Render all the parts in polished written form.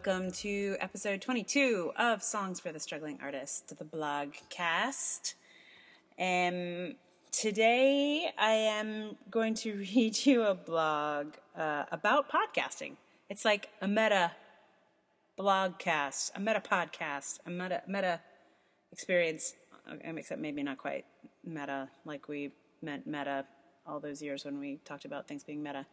Welcome to episode 22 of Songs for the Struggling Artist, the blog cast. Today I am going to read you a blog about podcasting. It's like a meta blogcast, a meta podcast, a meta experience, except maybe not quite meta like we meant meta all those years when we talked about things being meta.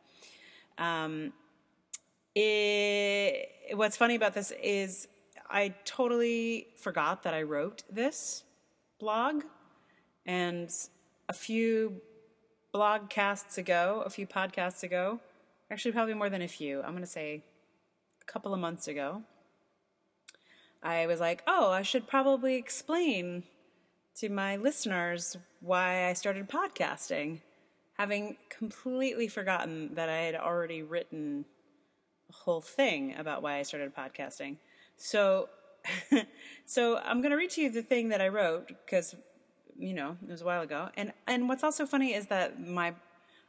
What's funny about this is I totally forgot that I wrote this blog, and a few podcasts ago, actually probably more than a few, I'm going to say a couple of months ago, I was like, I should probably explain to my listeners why I started podcasting, having completely forgotten that I had already written a whole thing about why I started podcasting. So I'm going to read to you the thing that I wrote because, it was a while ago. And what's also funny is that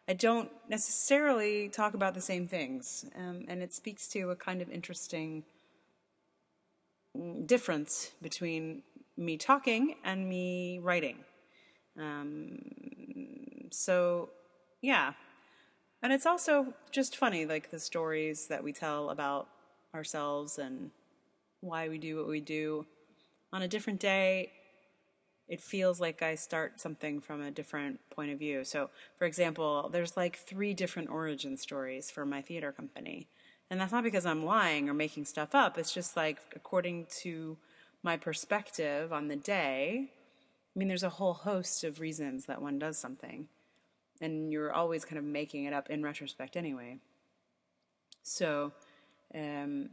I don't necessarily talk about the same things. And it speaks to a kind of interesting difference between me talking and me writing. Yeah. And it's also just funny, like the stories that we tell about ourselves and why we do what we do. On a different day, it feels like I start something from a different point of view. So, for example, there's like 3 different origin stories for my theater company. And that's not because I'm lying or making stuff up. It's just like, according to my perspective on the day, there's a whole host of reasons that one does something. And you're always kind of making it up in retrospect anyway. So, it's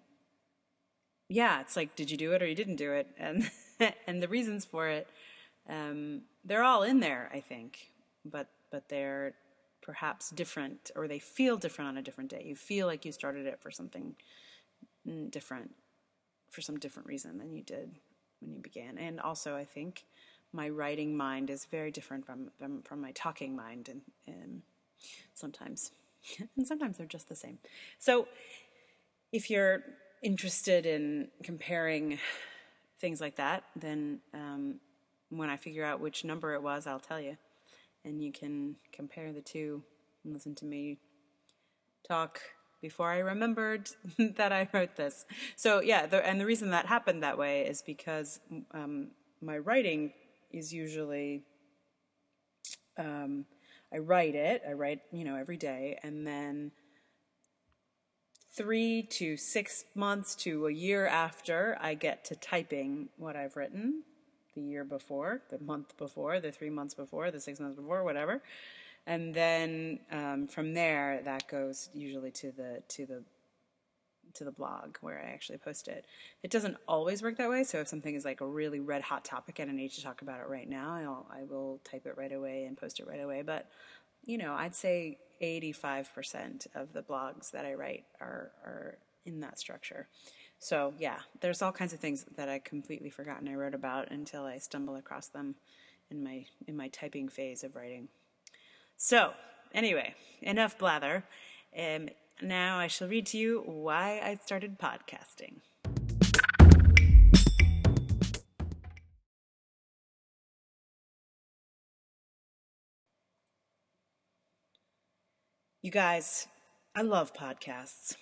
like, did you do it or you didn't do it? And and the reasons for it, they're all in there, I think. But they're perhaps different, or they feel different on a different day. You feel like you started it for something different, for some different reason than you did when you began. And also, I think my writing mind is very different from my talking mind, and sometimes they're just the same. So if you're interested in comparing things like that, then when I figure out which number it was, I'll tell you, and you can compare the two and listen to me talk before I remembered that I wrote this. So and the reason that happened that way is because my writing is usually, I write every day, and then 3 to 6 months to a year after, I get to typing what I've written the year before, the month before, the 3 months before, the 6 months before, whatever. And then from there, that goes usually to the blog where I actually post it. It doesn't always work that way. So if something is like a really red hot topic and I need to talk about it right now, I will type it right away and post it right away. But, I'd say 85% of the blogs that I write are in that structure. So there's all kinds of things that I completely forgotten I wrote about until I stumble across them in my typing phase of writing. So anyway, enough blather. Now I shall read to you why I started podcasting. You guys, I love podcasts.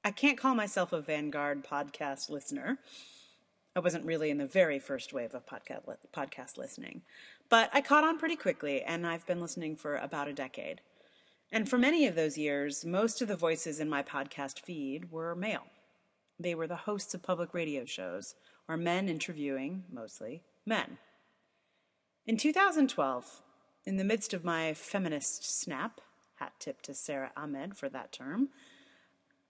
I can't call myself a vanguard podcast listener. I wasn't really in the very first wave of podcast listening, but I caught on pretty quickly, and I've been listening for about a decade. And for many of those years, most of the voices in my podcast feed were male. They were the hosts of public radio shows, or men interviewing, mostly, men. In 2012, in the midst of my feminist snap, hat tip to Sarah Ahmed for that term,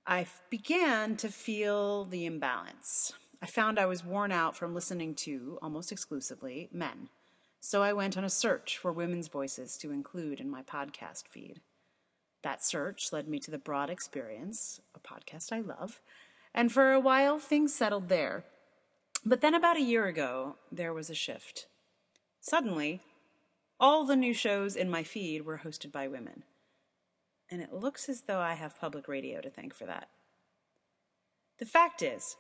I began to feel the imbalance. I found I was worn out from listening to, almost exclusively, men. So I went on a search for women's voices to include in my podcast feed. That search led me to The Broad Experience, a podcast I love, and for a while things settled there. But then about a year ago, there was a shift. Suddenly, all the new shows in my feed were hosted by women. And it looks as though I have public radio to thank for that. The fact is,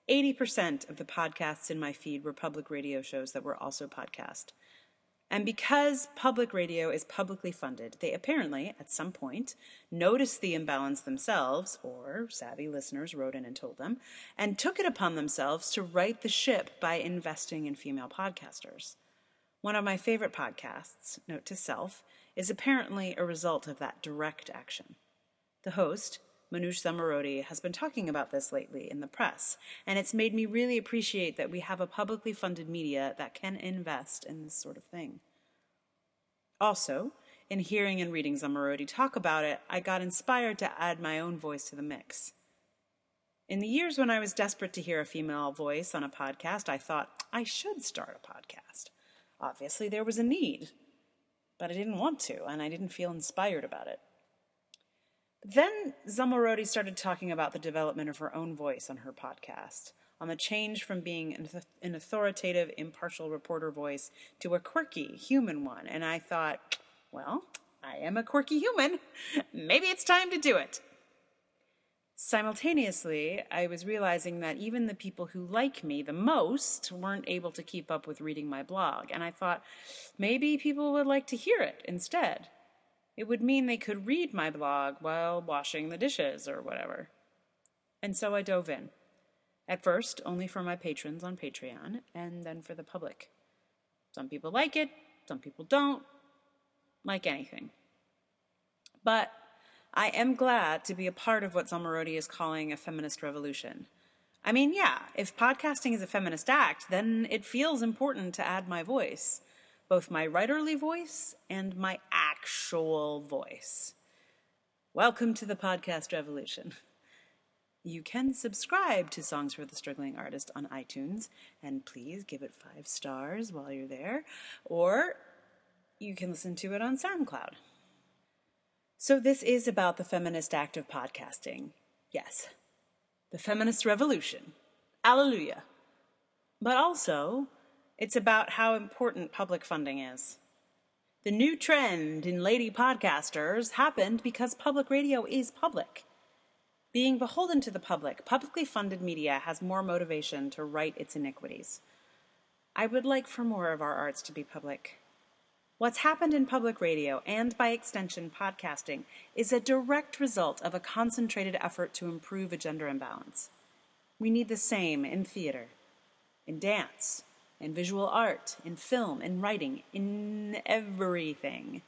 80% of the podcasts in my feed were public radio shows that were also podcast. And because public radio is publicly funded, they apparently, at some point, noticed the imbalance themselves, or savvy listeners wrote in and told them, and took it upon themselves to right the ship by investing in female podcasters. One of my favorite podcasts, Note to Self, is apparently a result of that direct action. The host, Manoush Zomorodi, has been talking about this lately in the press, and it's made me really appreciate that we have a publicly funded media that can invest in this sort of thing. Also, in hearing and reading Zomorodi talk about it, I got inspired to add my own voice to the mix. In the years when I was desperate to hear a female voice on a podcast, I thought I should start a podcast. Obviously, there was a need, but I didn't want to, and I didn't feel inspired about it. But then Zomorodi started talking about the development of her own voice on her podcast, on the change from being an authoritative, impartial reporter voice to a quirky, human one, and I thought, well, I am a quirky human. Maybe it's time to do it. Simultaneously, I was realizing that even the people who like me the most weren't able to keep up with reading my blog, and I thought maybe people would like to hear it instead. It would mean they could read my blog while washing the dishes or whatever. And so I dove in. At first, only for my patrons on Patreon, and then for the public. Some people like it, some people don't, like anything. But I am glad to be a part of what Zomorodi is calling a feminist revolution. I mean, yeah, if podcasting is a feminist act, then it feels important to add my voice, both my writerly voice and my actual voice. Welcome to the podcast revolution. You can subscribe to Songs for the Struggling Artist on iTunes, and please give it 5 stars while you're there, or you can listen to it on SoundCloud. So this is about the feminist act of podcasting. Yes, the feminist revolution. Alleluia. But also, it's about how important public funding is. The new trend in lady podcasters happened because public radio is public. Being beholden to the public, publicly funded media has more motivation to right its iniquities. I would like for more of our arts to be public. What's happened in public radio, and by extension podcasting, is a direct result of a concentrated effort to improve a gender imbalance. We need the same in theater, in dance, in visual art, in film, in writing, in everything.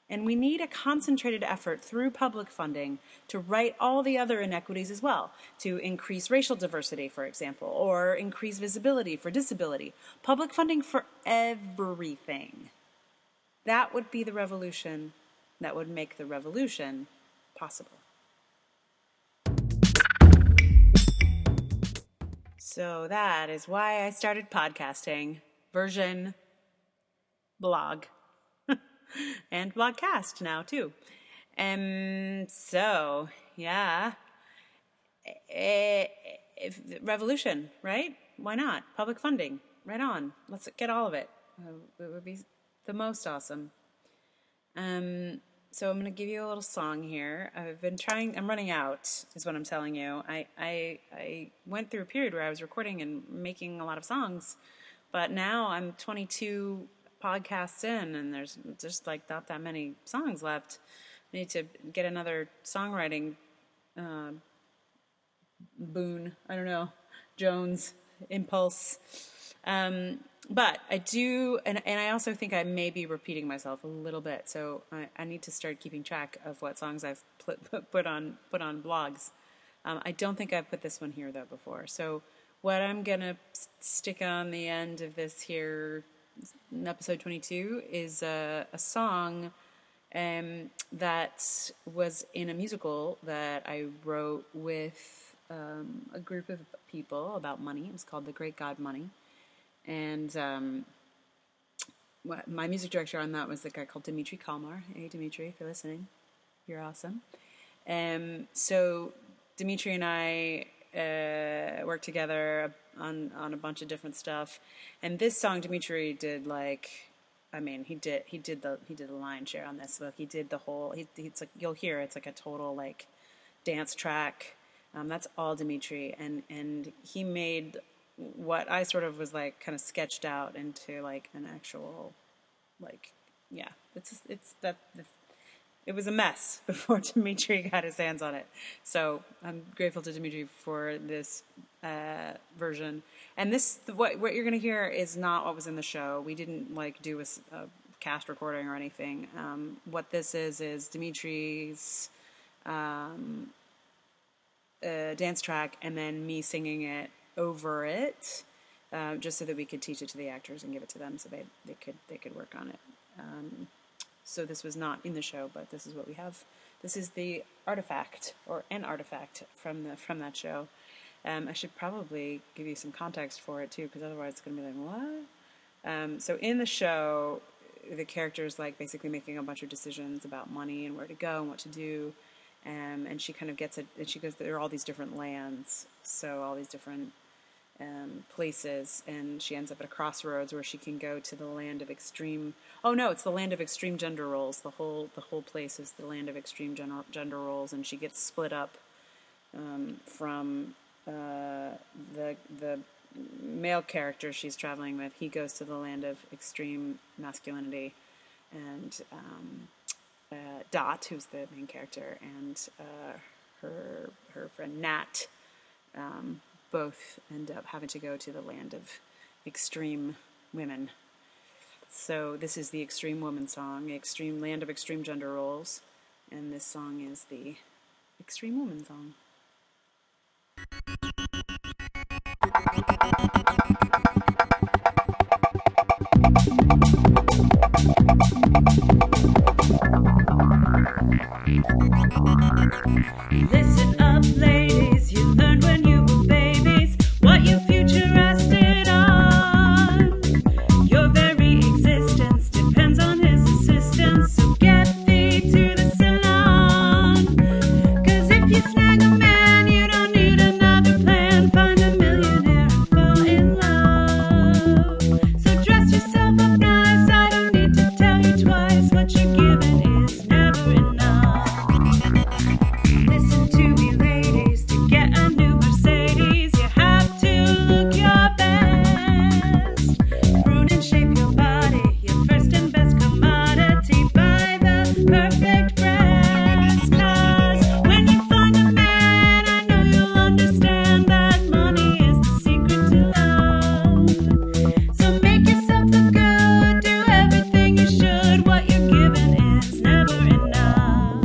And we need a concentrated effort through public funding to right all the other inequities as well, to increase racial diversity, for example, or increase visibility for disability. Public funding for everything. That would be the revolution that would make the revolution possible. So that is why I started podcasting, version blog, and blogcast now too. So, yeah, revolution, right? Why not? Public funding, right on. Let's get all of it. It would be the most awesome. So I'm going to give you a little song here. I'm running out, is what I'm telling you. I went through a period where I was recording and making a lot of songs, but now I'm 22 podcasts in, and there's just like not that many songs left. I need to get another songwriting boon. I don't know, Jones, impulse. But I do, and I also think I may be repeating myself a little bit, so I need to start keeping track of what songs I've put on blogs. I don't think I've put this one here, though, before. So what I'm going to stick on the end of this here, episode 22, is a song that was in a musical that I wrote with a group of people about money. It was called The Great God Money. And my music director on that was a guy called Dimitri Kalmar. Hey, Dimitri, if you're listening, you're awesome. So Dimitri and I worked together on a bunch of different stuff. And this song, Dimitri did he did the lion's share on this. So he did the whole. It's like you'll hear it's like a total like dance track. That's all Dimitri, and he made what I sort of was like kind of sketched out into like an actual, like, yeah, it's that it was a mess before Dimitri got his hands on it. So I'm grateful to Dimitri for this version. And this, what you're going to hear is not what was in the show. We didn't like do a cast recording or anything. What this is Dimitri's dance track, and then me singing it over it, just so that we could teach it to the actors and give it to them, so they could work on it. So this was not in the show, but this is what we have. This is the artifact, or an artifact from that show. I should probably give you some context for it too, because otherwise it's going to be like, what? So in the show, the character's like basically making a bunch of decisions about money and where to go and what to do. And she kind of gets it, and she goes, there are all these different lands, so all these different places, and she ends up at a crossroads where she can go to the land of extreme. Oh no, it's the land of extreme gender roles. The whole place is the land of extreme gender roles, and she gets split up from the male character she's traveling with. He goes to the land of extreme masculinity, and Dot, who's the main character, and her friend Nat, both end up having to go to the land of extreme women. So this is the Extreme Woman song, Extreme Land of Extreme Gender Roles, and this song is the Extreme Woman song. Listen up, ladies, you learned when you were babies what you futuristed on. Your very existence depends on his assistance, so get thee to the salon. 'Cause if you snag a man, you don't need another plan. Find a millionaire and fall in love. So dress yourself up nice, I don't need to tell you twice, what you're given is never enough. Listen to me, ladies, to get a new Mercedes, you have to look your best. Prune and shape your body, your first and best commodity. Buy the perfect breast. 'Cause when you find a man, I know you'll understand that money is the secret to love. So make yourself look good, do everything you should. What you're given is never enough.